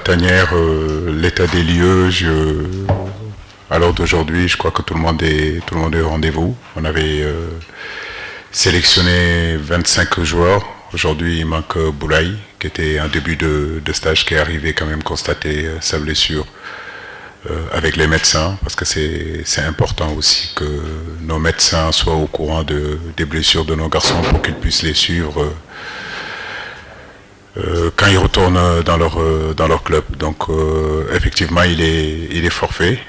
tanière, l'état des lieux, à l'heure d'aujourd'hui, je crois que tout le monde est au rendez-vous. On avait sélectionné 25 joueurs. Aujourd'hui, il manque Boulaye, qui était un début de stage, qui est arrivé quand même constater sa blessure avec les médecins, parce que c'est important aussi que nos médecins soient au courant des blessures de nos garçons pour qu'ils puissent les suivre quand ils retournent dans leur club. Donc effectivement, il est forfait.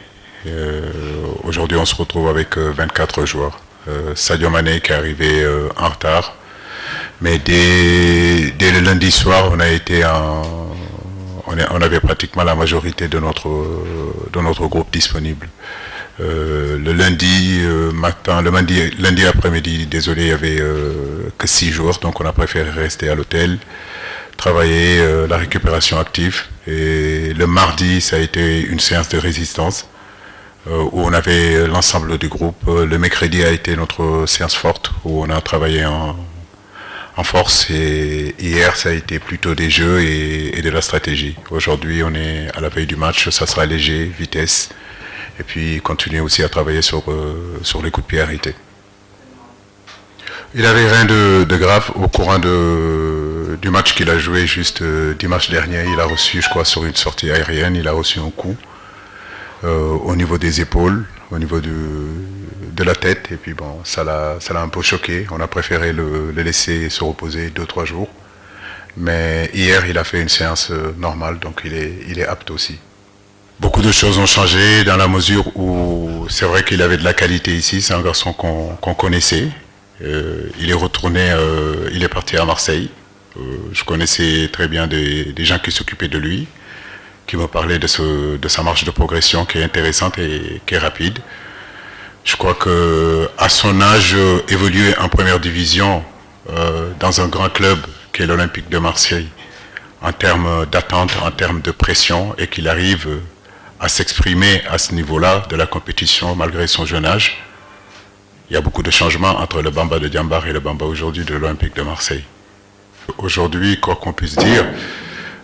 Aujourd'hui, on se retrouve avec 24 joueurs. Sadio Mané qui est arrivé en retard. Mais dès le lundi soir, on avait pratiquement la majorité de notre groupe disponible. Le lundi matin, lundi après-midi, désolé, il n'y avait que 6 joueurs, donc on a préféré rester à l'hôtel, travailler la récupération active. Et le mardi, ça a été une séance de résistance où on avait l'ensemble du groupe. Le mercredi a été notre séance forte où on a travaillé en force, et hier ça a été plutôt des jeux et de la stratégie. Aujourd'hui on est à la veille du match, ça sera léger, vitesse, et puis continuer aussi à travailler sur les coups de pied arrêtés. Il n'avait rien de grave au courant du match qu'il a joué juste dimanche dernier. Il a reçu, je crois, sur une sortie aérienne, il a reçu un coup au niveau des épaules, au niveau de la tête, et puis bon, ça l'a un peu choqué. On a préféré le laisser se reposer 2-3 jours. Mais hier, il a fait une séance normale, donc il est apte aussi. Beaucoup de choses ont changé dans la mesure où c'est vrai qu'il avait de la qualité ici. C'est un garçon qu'on connaissait. Il est retourné, il est parti à Marseille. Je connaissais très bien des gens qui s'occupaient de lui, qui me parlaient de sa marche de progression qui est intéressante et qui est rapide. Je crois qu'à son âge, évoluer en première division dans un grand club qui est l'Olympique de Marseille, en termes d'attente, en termes de pression, et qu'il arrive à s'exprimer à ce niveau-là de la compétition malgré son jeune âge, il y a beaucoup de changements entre le Bamba de Diambar et le Bamba aujourd'hui de l'Olympique de Marseille. Aujourd'hui, quoi qu'on puisse dire,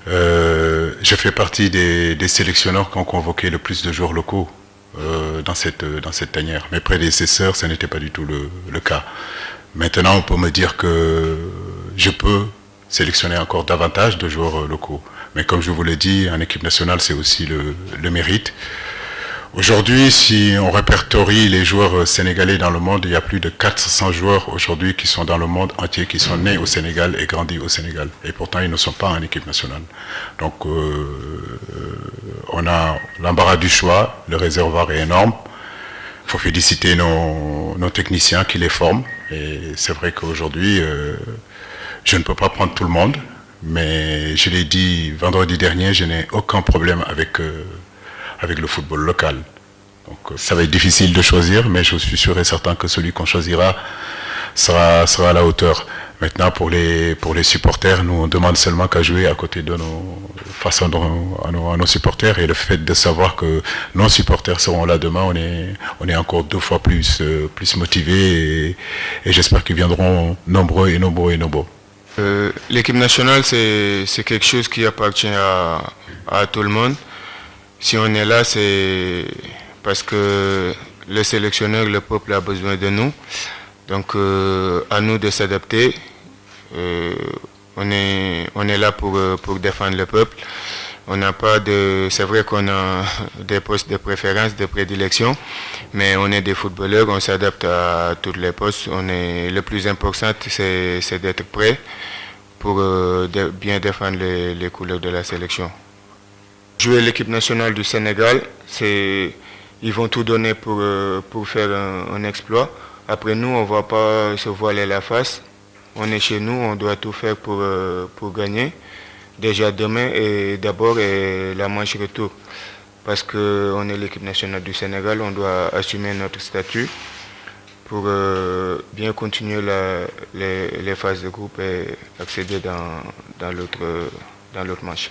je fais partie des sélectionneurs qui ont convoqué le plus de joueurs locaux dans cette tanière. Mes prédécesseurs, ce n'était pas du tout le cas. Maintenant, on peut me dire que je peux sélectionner encore davantage de joueurs locaux. Mais comme je vous l'ai dit, en équipe nationale, c'est aussi le mérite. Aujourd'hui, si on répertorie les joueurs sénégalais dans le monde, il y a plus de 400 joueurs aujourd'hui qui sont dans le monde entier, qui sont nés au Sénégal et grandis au Sénégal. Et pourtant, ils ne sont pas en équipe nationale. Donc, on a l'embarras du choix, le réservoir est énorme. Il faut féliciter nos techniciens qui les forment. Et c'est vrai qu'aujourd'hui, je ne peux pas prendre tout le monde, mais je l'ai dit vendredi dernier, je n'ai aucun problème avec le football local. Donc ça va être difficile de choisir, mais je suis sûr et certain que celui qu'on choisira sera à la hauteur. Maintenant, pour les supporters, nous on demande seulement qu'à jouer à côté de face à nos supporters, et le fait de savoir que nos supporters seront là demain, on est encore 2 fois plus motivés, et j'espère qu'ils viendront nombreux et nombreux et nombreux. L'équipe nationale, c'est quelque chose qui appartient à tout le monde. Si on est là, c'est parce que le sélectionneur, le peuple a besoin de nous. Donc à nous de s'adapter. On est là pour défendre le peuple. On n'a pas c'est vrai qu'on a des postes de préférence, de prédilection, mais on est des footballeurs, on s'adapte à tous les postes. Le plus important, c'est d'être prêt pour bien défendre les couleurs de la sélection. Jouer l'équipe nationale du Sénégal, ils vont tout donner pour faire un exploit. Après nous, on ne va pas se voiler la face. On est chez nous, on doit tout faire pour gagner. Déjà demain et d'abord la manche retour. Parce qu'on est l'équipe nationale du Sénégal, on doit assumer notre statut pour bien continuer les phases de groupe et accéder dans l'autre manche.